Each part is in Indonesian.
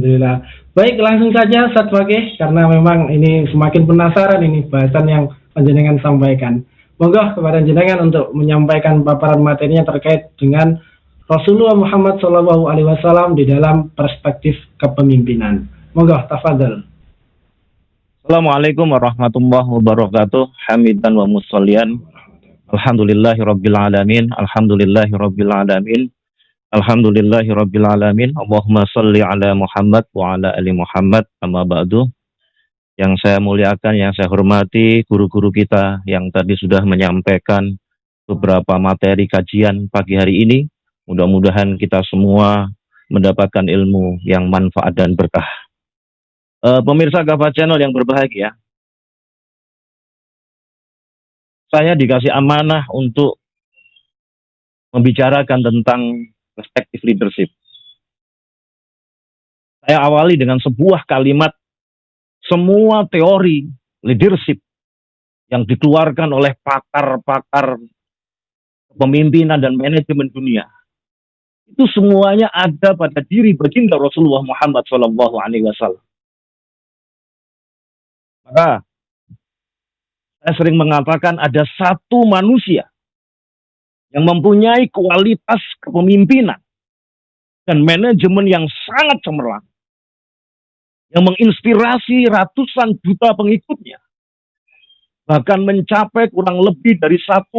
Alhamdulillah. Baik, langsung saja Ustaz Fakih, karena memang ini semakin penasaran ini bahasan yang panjenengan sampaikan. Monggo kepada jenengan untuk menyampaikan paparan materinya terkait dengan Rasulullah Muhammad SAW di dalam perspektif kepemimpinan. Monggo, tafadhol. Assalamualaikum warahmatullahi wabarakatuh. Hamidan wa musallian. Alhamdulillahi rabbil alamin. Alhamdulillahi rabbil alamin. Alhamdulillahi rabbil alamin. Allahumma salli ala Muhammad wa ala ali Muhammad. Amma ba'du. Yang saya muliakan, yang saya hormati guru-guru kita yang tadi sudah menyampaikan beberapa materi kajian pagi hari ini. Mudah-mudahan kita semua mendapatkan ilmu yang manfaat dan berkah. Pemirsa Gava Channel yang berbahagia, saya dikasih amanah untuk membicarakan tentang perspektif leadership. Saya awali dengan sebuah kalimat, semua teori leadership yang dikeluarkan oleh pakar-pakar kepemimpinan dan manajemen dunia, itu semuanya ada pada diri baginda Rasulullah Muhammad SAW. Maka saya sering mengatakan ada satu manusia yang mempunyai kualitas kepemimpinan dan manajemen yang sangat cemerlang, yang menginspirasi ratusan juta pengikutnya, bahkan mencapai kurang lebih dari 1,4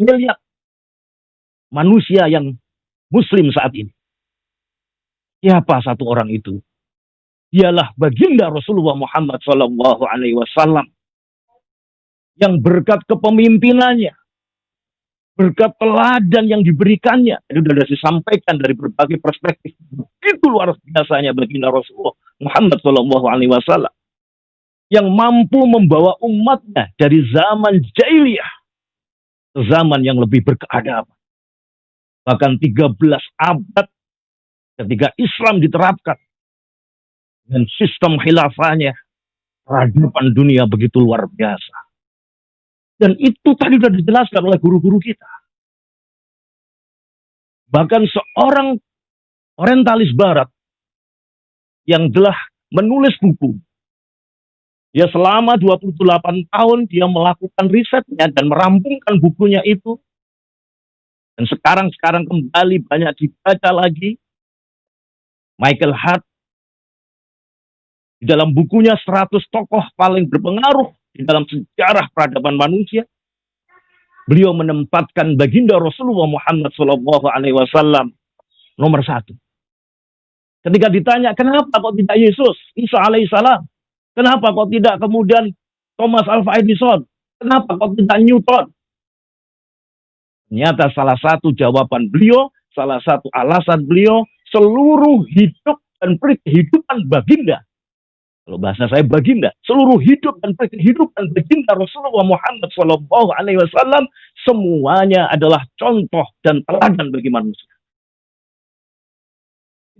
miliar manusia yang muslim saat ini. Siapa satu orang itu? Dialah baginda Rasulullah Muhammad SAW yang berkat kepemimpinannya, berkat teladan yang diberikannya, itu sudah disampaikan dari berbagai perspektif. Begitu luar biasanya baginda Rasulullah Muhammad SAW yang mampu membawa umatnya dari zaman jahiliyah ke zaman yang lebih berkeadaban. Bahkan 13 abad ketika Islam diterapkan dan sistem khilafahnya, peradaban dunia begitu luar biasa. Dan itu tadi sudah dijelaskan oleh guru-guru kita. Bahkan seorang orientalis barat yang telah menulis buku, dia selama 28 tahun dia melakukan risetnya dan merampungkan bukunya itu. Dan sekarang kembali banyak dibaca lagi. Michael Hart di dalam bukunya 100 tokoh paling berpengaruh di dalam sejarah peradaban manusia, beliau menempatkan baginda Rasulullah Muhammad SAW nomor 1. Ketika ditanya, kenapa kok tidak Yesus, Isa alaihissalam? Kenapa kok tidak kemudian Thomas Alva Edison? Kenapa kok tidak Newton? Ternyata salah satu jawaban beliau, salah satu alasan beliau, seluruh hidup dan kehidupan baginda, kalau bahasa saya baginda, seluruh hidup dan kehidupan baginda Rasulullah Muhammad SAW semuanya adalah contoh dan teladan bagi manusia.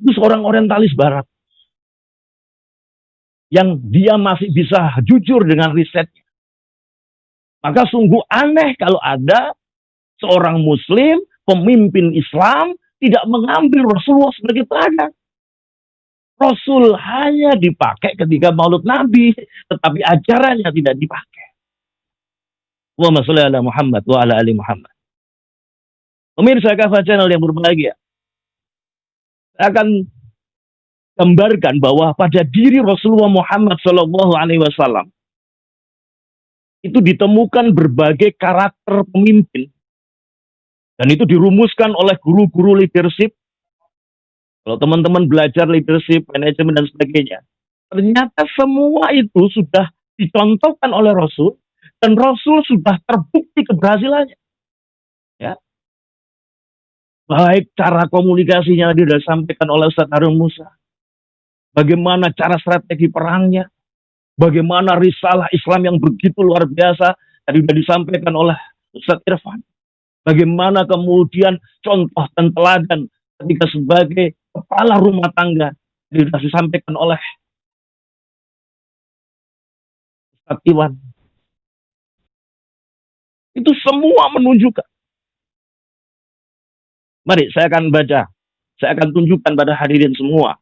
Itu seorang orientalis barat yang dia masih bisa jujur dengan risetnya. Maka sungguh aneh kalau ada seorang muslim, pemimpin Islam, tidak mengambil Rasulullah sebagai teladan. Rasul hanya dipakai ketika maulid Nabi, tetapi ajarannya tidak dipakai. Allahumma sholli ala Muhammad wa ala ali Muhammad. Pemirsa Gava Channel yang berbahagia, saya akan gambarkan bahwa pada diri Rasulullah Muhammad SAW itu ditemukan berbagai karakter pemimpin, dan itu dirumuskan oleh guru-guru leadership. Kalau teman-teman belajar leadership, manajemen, dan sebagainya, ternyata semua itu sudah dicontohkan oleh Rasul, dan Rasul sudah terbukti keberhasilannya. Ya. Baik cara komunikasinya sudah disampaikan oleh Ustaz Harun Musa, bagaimana cara strategi perangnya, bagaimana risalah Islam yang begitu luar biasa, tadi sudah disampaikan oleh Ustaz Irfan, bagaimana kemudian contoh dan teladan ketika sebagai kepala rumah tangga sudah disampaikan oleh Ustaz Iwan. Itu semua menunjukkan. Mari saya akan baca, saya akan tunjukkan pada hadirin semua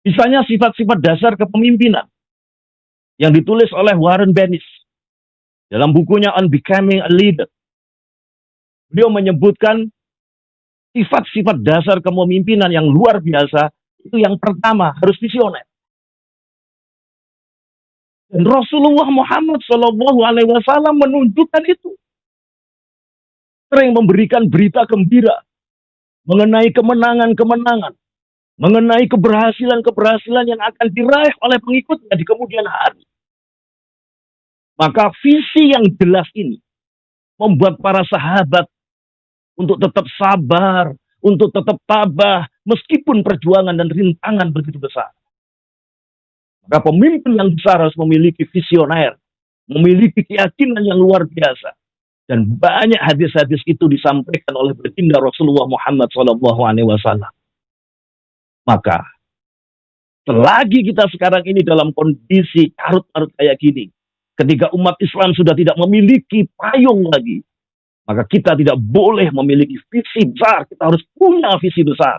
Misalnya sifat-sifat dasar kepemimpinan yang ditulis oleh Warren Bennis dalam bukunya On Becoming a Leader. Beliau menyebutkan sifat-sifat dasar kepemimpinan yang luar biasa. Itu yang pertama, harus visioner. Dan Rasulullah Muhammad SAW menunjukkan itu. Sering memberikan berita gembira mengenai kemenangan-kemenangan, mengenai keberhasilan-keberhasilan yang akan diraih oleh pengikutnya di kemudian hari. Maka visi yang jelas ini membuat para sahabat untuk tetap sabar, untuk tetap tabah, meskipun perjuangan dan rintangan begitu besar. Maka pemimpin yang besar harus memiliki visioner, memiliki keyakinan yang luar biasa. Dan banyak hadis-hadis itu disampaikan oleh baginda Rasulullah Muhammad SAW. Maka, selagi kita sekarang ini dalam kondisi karut-karut kayak gini, ketika umat Islam sudah tidak memiliki payung lagi, maka kita tidak boleh memiliki visi besar. Kita harus punya visi besar.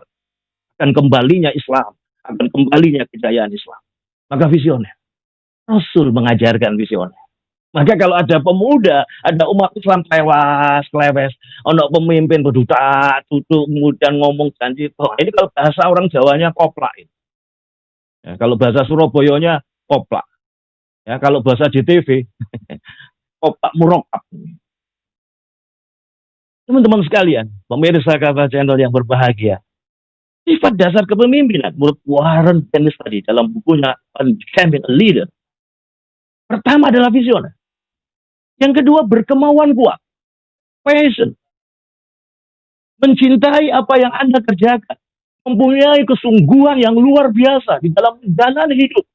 Akan kembalinya Islam. Akan kembalinya kejayaan Islam. Maka visioner. Rasul mengajarkan visioner. Maka kalau ada pemuda, ada umat Islam klewes, ono pemimpin berduta, duduk, kemudian ngomong janji. Oh, ini kalau bahasa orang Jawanya koplak. Ya, kalau bahasa Surabayanya koplak. Ya, kalau bahasa JTV, koplak murokap. Teman-teman sekalian, pemirsa Kata Channel yang berbahagia, sifat dasar kepemimpinan menurut Warren Bennis tadi dalam bukunya On Becoming a Leader. Pertama adalah visioner. Yang kedua berkemauan kuat, passion, mencintai apa yang Anda kerjakan, mempunyai kesungguhan yang luar biasa di dalam menjalani hidup.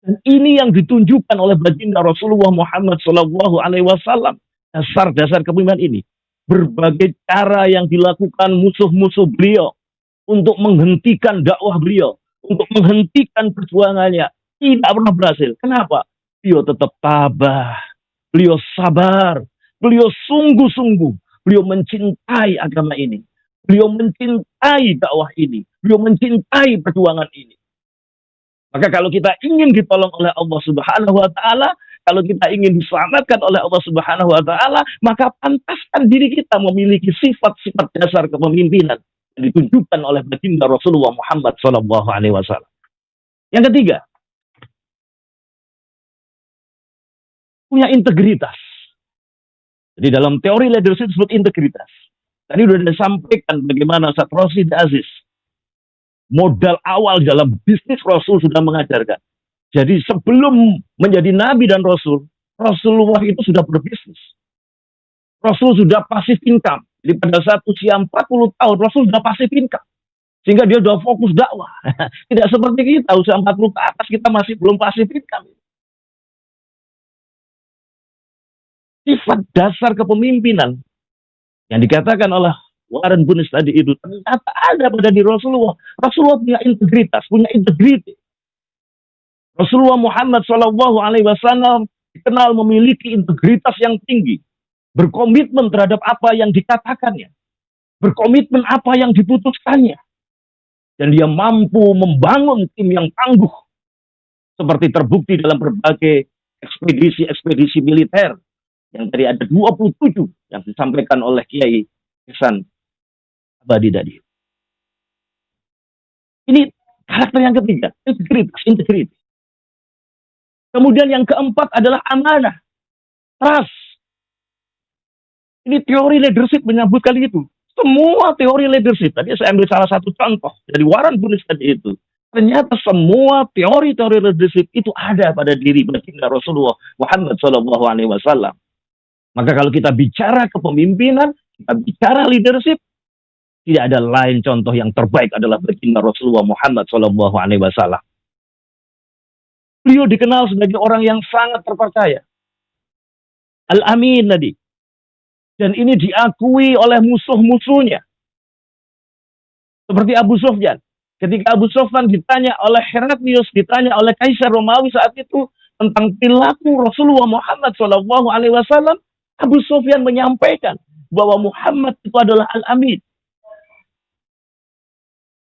Dan ini yang ditunjukkan oleh baginda Rasulullah Muhammad SAW. Dasar-dasar kepemimpinan ini. Berbagai cara yang dilakukan musuh-musuh beliau untuk menghentikan dakwah beliau, untuk menghentikan perjuangannya, tidak pernah berhasil. Kenapa? Beliau tetap tabah, beliau sabar, beliau sungguh-sungguh, beliau mencintai agama ini, beliau mencintai dakwah ini, beliau mencintai perjuangan ini. Maka kalau kita ingin ditolong oleh Allah Subhanahu wa taala, kalau kita ingin diselamatkan oleh Allah Subhanahu wa taala, maka pantaskan diri kita memiliki sifat-sifat dasar kepemimpinan yang ditunjukkan oleh baginda Rasulullah Muhammad SAW. Yang ketiga, punya integritas. Jadi dalam teori leadership disebut integritas. Tadi sudah disampaikan bagaimana Ustaz Rosyid Aziz. Modal awal dalam bisnis Rasul sudah mengajarkan. Jadi sebelum menjadi Nabi dan Rasul, Rasulullah itu sudah berbisnis. Rasul sudah pasif income. Jadi pada saat usia 40 tahun, Rasul sudah pasif income. Sehingga dia sudah fokus dakwah. Tidak seperti kita, usia 40 ke atas kita masih belum pasif income. Sifat dasar kepemimpinan yang dikatakan oleh Warren Bennis tadi itu ternyata ada pada diri Rasulullah. Rasulullah punya integritas, punya integriti. Rasulullah Muhammad SAW dikenal memiliki integritas yang tinggi, berkomitmen terhadap apa yang dikatakannya, berkomitmen apa yang diputuskannya, dan dia mampu membangun tim yang tangguh, seperti terbukti dalam berbagai ekspedisi militer yang tadi ada 27 yang disampaikan oleh Kiai Ihsan Abadi tadi. Ini karakter yang ketiga, integritas. Kemudian yang keempat adalah amanah, trust. Ini teori leadership menyebutkan itu. Semua teori leadership, tadi saya ambil salah satu contoh dari Warren Bennis tadi itu. Ternyata semua teori-teori leadership itu ada pada diri baginda Rasulullah Muhammad SAW. Maka kalau kita bicara kepemimpinan, kita bicara leadership, tidak ada lain contoh yang terbaik adalah baginda Rasulullah Muhammad SAW. Beliau dikenal sebagai orang yang sangat terpercaya. Al-Amin tadi. Dan ini diakui oleh musuh-musuhnya. Seperti Abu Sufyan. Ketika Abu Sufyan ditanya oleh Heraklius, ditanya oleh Kaisar Romawi saat itu tentang perilaku Rasulullah Muhammad SAW, Abu Sufyan menyampaikan bahwa Muhammad itu adalah Al-Amin.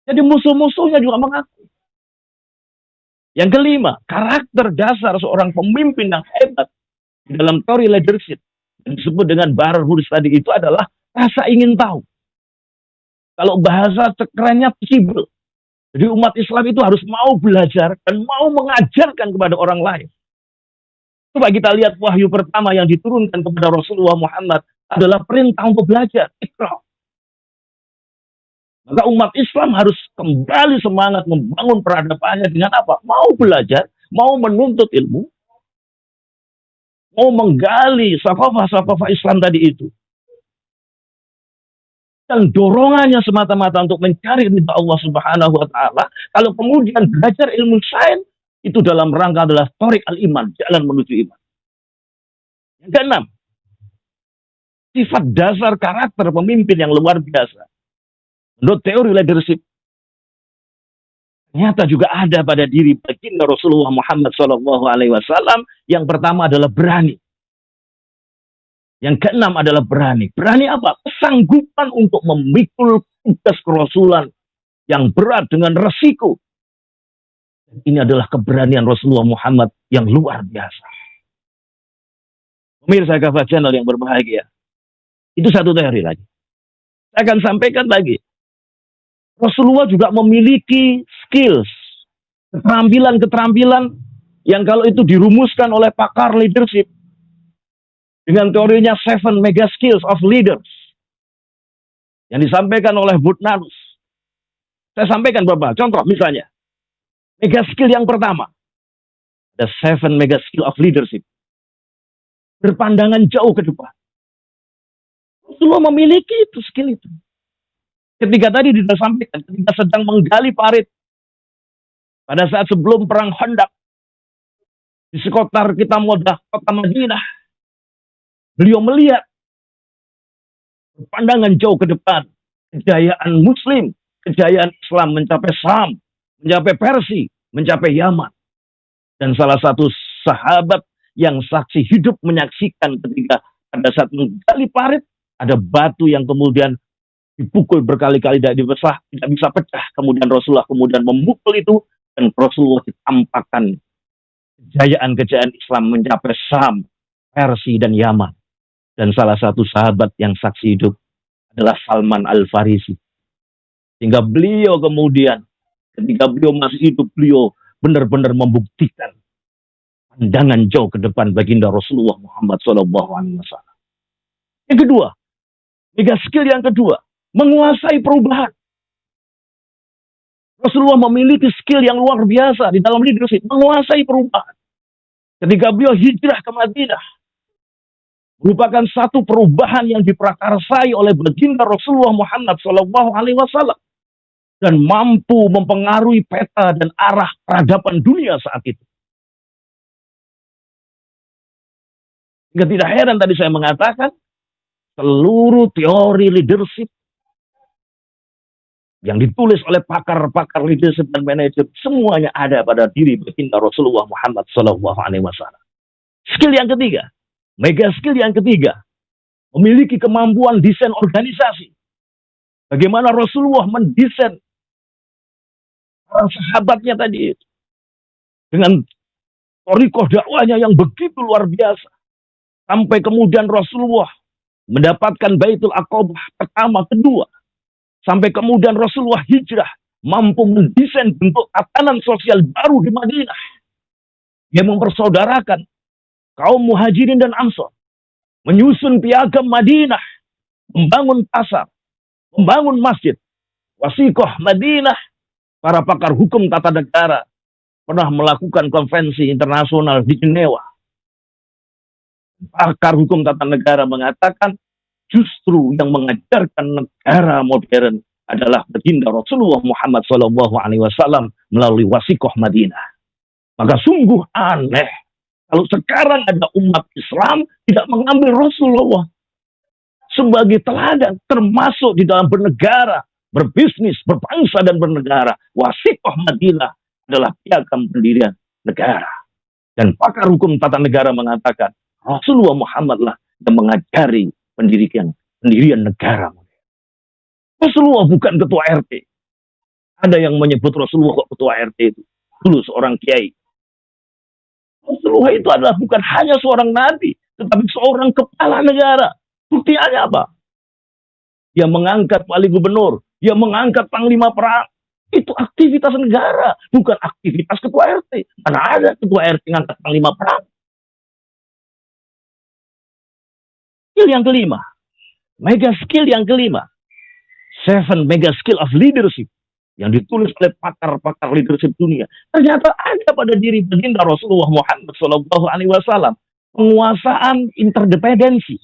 Jadi musuh-musuhnya juga mengaku. Yang kelima, karakter dasar seorang pemimpin yang hebat di dalam teori leadership yang disebut dengan Barhurs tadi itu adalah rasa ingin tahu. Kalau bahasa kerennya teachable. Jadi umat Islam itu harus mau belajar dan mau mengajarkan kepada orang lain. Coba kita lihat wahyu pertama yang diturunkan kepada Rasulullah Muhammad adalah perintah untuk belajar. Iqra. Maka umat Islam harus kembali semangat membangun peradabannya dengan apa? Mau belajar, mau menuntut ilmu, mau menggali sakafah-sakafah Islam tadi itu. Dan dorongannya semata-mata untuk mencari ridha Allah Subhanahu wa taala. Kalau kemudian belajar ilmu sains itu dalam rangka adalah thoriq al-iman, jalan menuju iman. Yang keenam, sifat dasar karakter pemimpin yang luar biasa. Menurut teori leadership, ternyata juga ada pada diri baginda Rasulullah Muhammad SAW. Yang pertama adalah berani. Yang keenam adalah berani. Berani apa? Kesanggupan untuk memikul tugas kerasulan yang berat dengan resiko. Ini adalah keberanian Rasulullah Muhammad yang luar biasa. Pemirsa Kafah Channel yang berbahagia. Itu satu teori lagi. Saya akan sampaikan lagi. Rasulullah juga memiliki skills, keterampilan-keterampilan yang kalau itu dirumuskan oleh pakar leadership dengan teorinya 7 mega skills of leaders yang disampaikan oleh Butnanus. Saya sampaikan beberapa contoh, misalnya mega skill yang pertama, the 7 mega skill of leadership, berpandangan jauh ke depan. Rasulullah memiliki itu skill itu. Ketika tadi sudah sampaikan, ketika sedang menggali parit pada saat sebelum perang Khandaq di sekitar kita Modah, kota Madinah, beliau melihat pandangan jauh ke depan, kejayaan Muslim, kejayaan Islam mencapai Syam, mencapai Persia, mencapai Yaman. Dan salah satu sahabat yang saksi hidup menyaksikan ketika pada saat menggali parit, ada batu yang kemudian dipukul berkali-kali tidak bisa pecah. Kemudian Rasulullah kemudian memukul itu dan Rasulullah ditampakkan kejayaan-kejayaan Islam mencapai Syam, Persia dan Yaman. Dan salah satu sahabat yang saksi hidup adalah Salman Al-Farisi. Sehingga beliau kemudian ketika beliau masih hidup, beliau benar-benar membuktikan pandangan jauh ke depan baginda Rasulullah Muhammad SAW. Yang kedua, mega skill yang kedua, menguasai perubahan. Rasulullah memiliki skill yang luar biasa di dalam leadership, menguasai perubahan. Ketika beliau hijrah ke Madinah, merupakan satu perubahan yang diprakarsai oleh baginda Rasulullah Muhammad SAW dan mampu mempengaruhi peta dan arah peradaban dunia saat itu. Sehingga tidak heran tadi saya mengatakan seluruh teori leadership yang ditulis oleh pakar-pakar leadership dan manajemen semuanya ada pada diri baginda Rasulullah Muhammad SAW. Skill yang ketiga, mega skill yang ketiga, memiliki kemampuan desain organisasi. Bagaimana Rasulullah mendesain para sahabatnya tadi itu dengan thoriqah dakwahnya yang begitu luar biasa. Sampai kemudian Rasulullah mendapatkan Baitul Aqabah pertama, kedua. Sampai kemudian Rasulullah hijrah, mampu mendesain bentuk tatanan sosial baru di Madinah. Dia mempersaudarakan kaum muhajirin dan ansor, menyusun piagam Madinah, membangun pasar, membangun masjid, wasiqah Madinah. Para pakar hukum tata negara pernah melakukan konvensi internasional di Jenewa. Pakar hukum tata negara mengatakan justru yang mengajarkan negara modern adalah baginda Rasulullah Muhammad SAW melalui wasiqah Madinah. Maka sungguh aneh kalau sekarang ada umat Islam tidak mengambil Rasulullah sebagai teladan, termasuk di dalam bernegara, berbisnis, berbangsa dan bernegara. Wasiqah Madinah adalah piagam pendirian negara. Dan pakar hukum tata negara mengatakan Rasulullah Muhammad lah yang mengajari pendirian negara. Rasulullah bukan ketua RT. Ada yang menyebut Rasulullah kok ketua RT itu. Dulu seorang kiai. Rasulullah itu adalah bukan hanya seorang nabi, tetapi seorang kepala negara. Buktinya apa? Dia mengangkat wali gubernur, dia mengangkat panglima perang. Itu aktivitas negara, bukan aktivitas ketua RT. Mana ada ketua RT ngangkat panglima perang? Skill yang kelima, mega skill yang kelima, 7 mega skill of leadership yang ditulis oleh pakar-pakar leadership dunia. Ternyata ada pada diri baginda Rasulullah Muhammad SAW penguasaan interdependensi.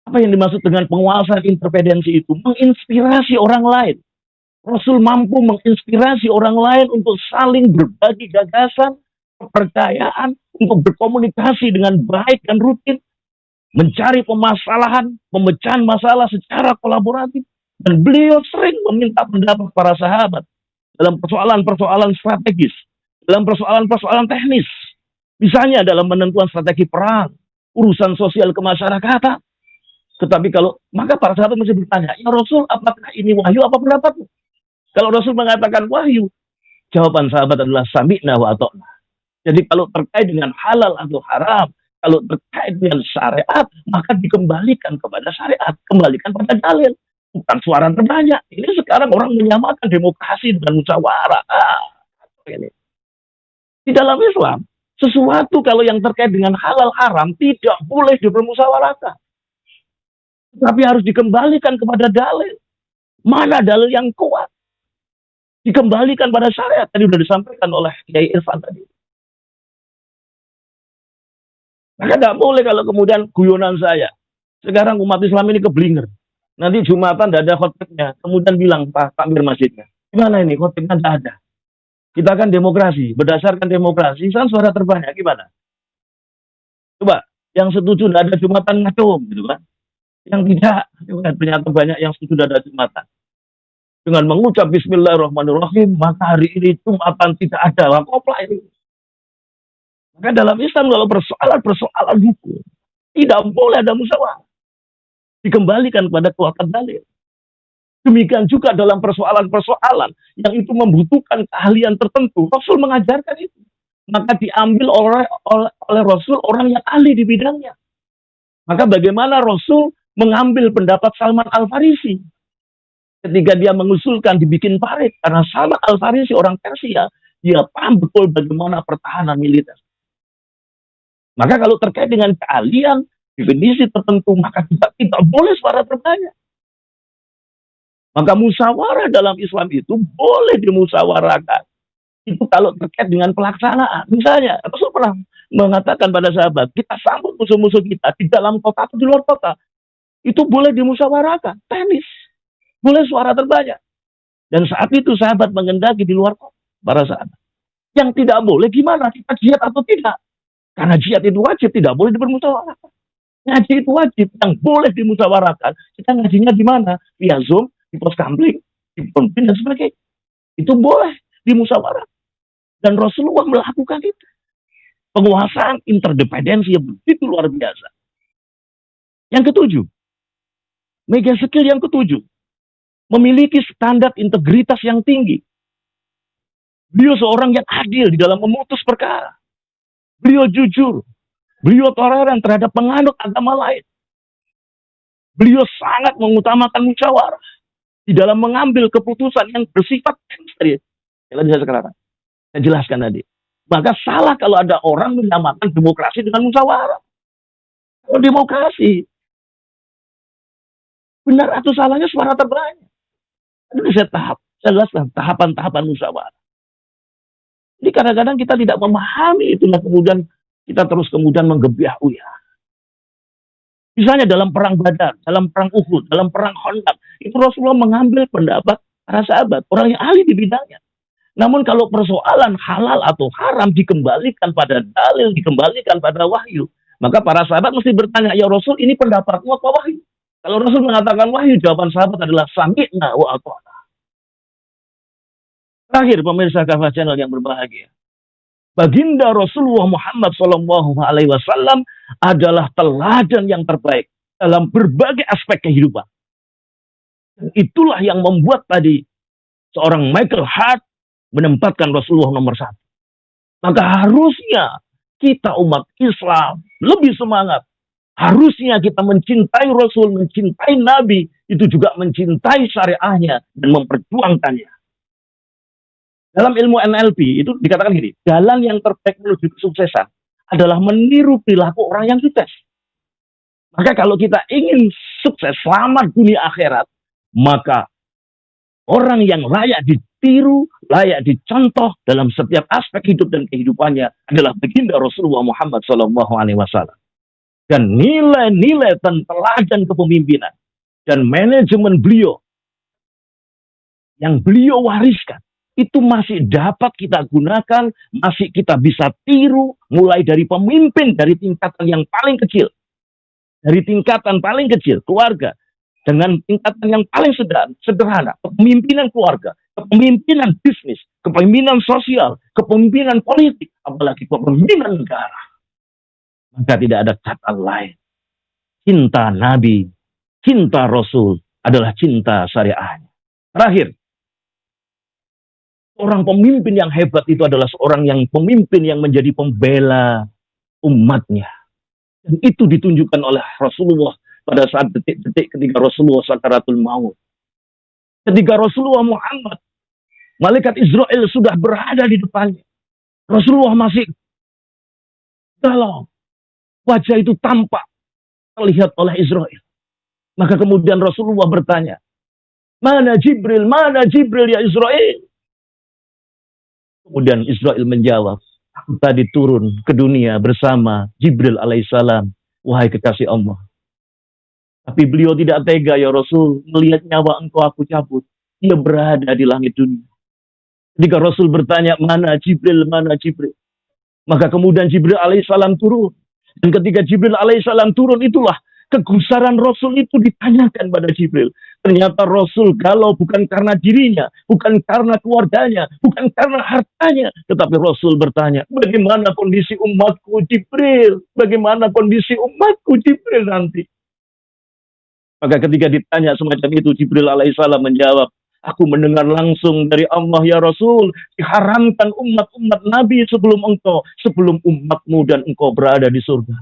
Apa yang dimaksud dengan penguasaan interdependensi itu? Menginspirasi orang lain. Rasul mampu menginspirasi orang lain untuk saling berbagi gagasan, kepercayaan, untuk berkomunikasi dengan baik dan rutin, mencari pemasalahan, pemecahan masalah secara kolaboratif. Dan beliau sering meminta pendapat para sahabat dalam persoalan-persoalan strategis, dalam persoalan-persoalan teknis. Misalnya dalam menentukan strategi perang, urusan sosial kemasyarakatan. Tetapi maka para sahabat masih bertanya, ya Rasul, apakah ini wahyu apa pendapatmu? Kalau Rasul mengatakan wahyu, jawaban sahabat adalah sami'na wa ata'na. Jadi kalau terkait dengan halal atau haram, kalau terkait dengan syariat, maka dikembalikan kepada syariat, kembalikan pada dalil. Bukan suara terbanyak. Ini sekarang orang menyamakan demokrasi dengan musyawarah. Ini. Di dalam Islam, sesuatu kalau yang terkait dengan halal haram tidak boleh dipermusyawarahkan. Tapi harus dikembalikan kepada dalil. Mana dalil yang kuat? Dikembalikan pada syariat. Tadi sudah disampaikan oleh Kiai Irfan tadi. Maka tidak boleh kalau kemudian guyonan saya. Sekarang umat Islam ini keblinger. Nanti Jumatan tidak ada khotbahnya. Kemudian bilang Pak Takmir masjidnya. Gimana ini khotbahnya tidak ada. Kita kan demokrasi. Berdasarkan demokrasi, kan suara terbanyak. Gimana? Coba. Yang setuju tidak ada Jumatan ngatum. Gitu kan. Yang tidak. Ternyata banyak yang setuju tidak ada Jumatan. Dengan mengucap Bismillahirrahmanirrahim. Maka hari ini Jumatan tidak ada. Koplah ini. Maka dalam Islam kalau persoalan hukum. Tidak boleh ada musyawarah. Dikembalikan kepada kekuatan dalil. Demikian juga dalam persoalan-persoalan yang itu membutuhkan keahlian tertentu. Rasul mengajarkan itu. Maka diambil oleh Rasul orang yang ahli di bidangnya. Maka bagaimana Rasul mengambil pendapat Salman Al-Farisi. Ketika dia mengusulkan dibikin parit. Karena Salman Al-Farisi orang Persia. Dia paham betul bagaimana pertahanan militer. Maka kalau terkait dengan keahlian, definisi tertentu, maka tidak boleh suara terbanyak. Maka musyawarah dalam Islam itu boleh dimusyawarahkan. Itu kalau terkait dengan pelaksanaan. Misalnya, Rasul pernah mengatakan pada sahabat, kita sambut musuh-musuh kita di dalam kota atau di luar kota. Itu boleh dimusyawarahkan. Teknis. Boleh suara terbanyak. Dan saat itu sahabat mengendaki di luar kota. Para sahabat. Yang tidak boleh gimana? Kita jihad atau tidak? Karena jihad itu wajib, tidak boleh dipermusyawarahkan. Ngaji itu wajib, yang boleh dimusyawarahkan. Kita ngajinya di mana? Via Zoom, di pos kamling, di pemimpin dan sebagainya. Itu boleh dimusyawarahkan. Dan Rasulullah melakukan itu. Penguasaan interdependensi yang begitu luar biasa. Yang ketujuh, mega skill yang ketujuh, memiliki standar integritas yang tinggi. Beliau seorang yang adil di dalam memutus perkara. Beliau jujur. Beliau toleran terhadap penganut agama lain. Beliau sangat mengutamakan musyawarah di dalam mengambil keputusan yang bersifat tadi. Saya jelaskan tadi. Maka salah kalau ada orang menyamakan demokrasi dengan musyawarah. Kalau demokrasi, benar atau salahnya suara terbanyak. Ini saya jelaskan tahapan-tahapan musyawarah. Jadi kadang-kadang kita tidak memahami itu, kemudian kita terus kemudian menggebiah-uyah. Misalnya dalam perang Badar, dalam perang Uhud, dalam perang Khandaq, itu Rasulullah mengambil pendapat para sahabat, orang yang ahli di bidangnya. Namun kalau persoalan halal atau haram dikembalikan pada dalil, dikembalikan pada wahyu, maka para sahabat mesti bertanya, ya Rasul, ini pendapatmu apa wahyu? Kalau Rasul mengatakan wahyu, jawaban sahabat adalah sami'na wa ata'na. Terakhir, pemirsa Kafah Channel yang berbahagia. Baginda Rasulullah Muhammad SAW adalah teladan yang terbaik dalam berbagai aspek kehidupan. Dan itulah yang membuat tadi seorang Michael Hart menempatkan Rasulullah nomor satu. Maka harusnya kita umat Islam lebih semangat. Harusnya kita mencintai Rasul, mencintai Nabi, itu juga mencintai syariahnya dan memperjuangkannya. Dalam ilmu NLP itu dikatakan gini, jalan yang terbaik menuju kesuksesan adalah meniru perilaku orang yang sukses. Maka kalau kita ingin sukses, selamat dunia akhirat, maka orang yang layak ditiru, layak dicontoh dalam setiap aspek hidup dan kehidupannya adalah baginda Rasulullah Muhammad SAW. Dan nilai-nilai dan teladan kepemimpinan dan manajemen beliau yang beliau wariskan itu masih dapat kita gunakan, masih kita bisa tiru mulai dari pemimpin dari tingkatan yang paling kecil. Dari tingkatan paling kecil, keluarga, dengan tingkatan yang paling sederhana, kepemimpinan keluarga, kepemimpinan bisnis, kepemimpinan sosial, kepemimpinan politik, apalagi kepemimpinan negara. Maka tidak ada kata lain. Cinta Nabi, cinta Rasul adalah cinta syariahnya. Terakhir, orang pemimpin yang hebat itu adalah seorang yang pemimpin yang menjadi pembela umatnya. Dan itu ditunjukkan oleh Rasulullah pada saat detik-detik ketika Rasulullah sakaratul maut. Ketika Rasulullah Muhammad, malaikat Israel sudah berada di depannya. Rasulullah masih galau. Wajah itu tampak terlihat oleh Israel. Maka kemudian Rasulullah bertanya, mana Jibril ya Israel? Kemudian Israel menjawab, aku tadi turun ke dunia bersama Jibril alaihissalam, wahai kekasih Allah. Tapi beliau tidak tega ya Rasul, melihat nyawa engkau aku cabut. Dia berada di langit dunia. Ketika Rasul bertanya, mana Jibril? Maka kemudian Jibril alaihissalam turun. Dan ketika Jibril alaihissalam turun, itulah kegusaran Rasul itu ditanyakan pada Jibril. Ternyata Rasul galau bukan karena dirinya, bukan karena keluarganya, bukan karena hartanya. Tetapi Rasul bertanya, bagaimana kondisi umatku Jibril? Bagaimana kondisi umatku Jibril nanti? Maka ketika ditanya semacam itu, Jibril alaihissalam menjawab, aku mendengar langsung dari Allah ya Rasul, diharamkan umat-umat Nabi sebelum engkau, sebelum umatmu dan engkau berada di surga.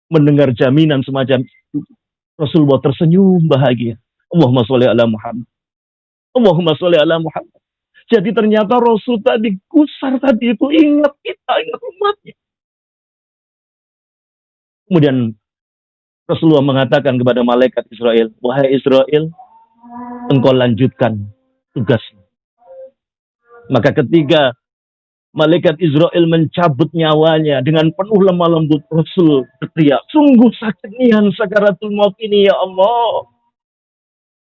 Mendengar jaminan semacam itu, Rasulullah tersenyum bahagia. Allahumma sholli ala Muhammad. Allahumma sholli ala Muhammad. Jadi ternyata Rasul tadi gusar tadi itu ingat kita, ingat umatnya. Kemudian Rasulullah mengatakan kepada malaikat Israel, wahai Israel, engkau lanjutkan tugasmu. Maka ketika malaikat Israel mencabut nyawanya dengan penuh lemah lembut, Rasul berteriak, sungguh sakit nihan sakaratul maut ini ya Allah.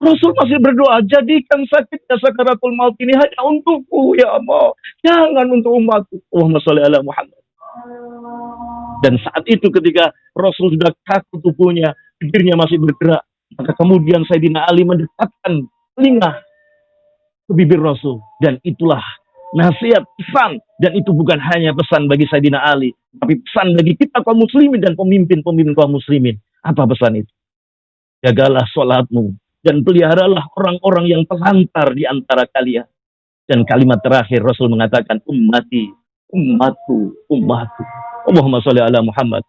Rasul masih berdoa, jadikan sakitnya sakaratul maut ini hanya untukku ya Allah, jangan untuk umatku. Allahumma sholli ala Muhammad. Dan saat itu ketika Rasul sudah kaku tubuhnya, bibirnya masih bergerak, maka kemudian Sayyidina Ali mendekatkan telinga ke bibir Rasul. Dan itulah nasihat, pesan. Dan itu bukan hanya pesan bagi Sayyidina Ali, tapi pesan bagi kita kaum muslimin dan pemimpin-pemimpin kaum muslimin. Apa pesan itu? Jagalah sholatmu dan peliharalah orang-orang yang terlantar di antara kalian. Dan kalimat terakhir Rasul mengatakan, ummati, umatku, umatku. Allahumma sholli ala Muhammad.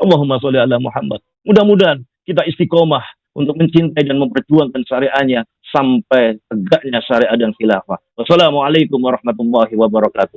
Allahumma sholli ala Muhammad. Mudah-mudahan kita istiqomah untuk mencintai dan memperjuangkan syariahnya sampai tegaknya syariat dan khilafah. Wassalamualaikum warahmatullahi wabarakatuh.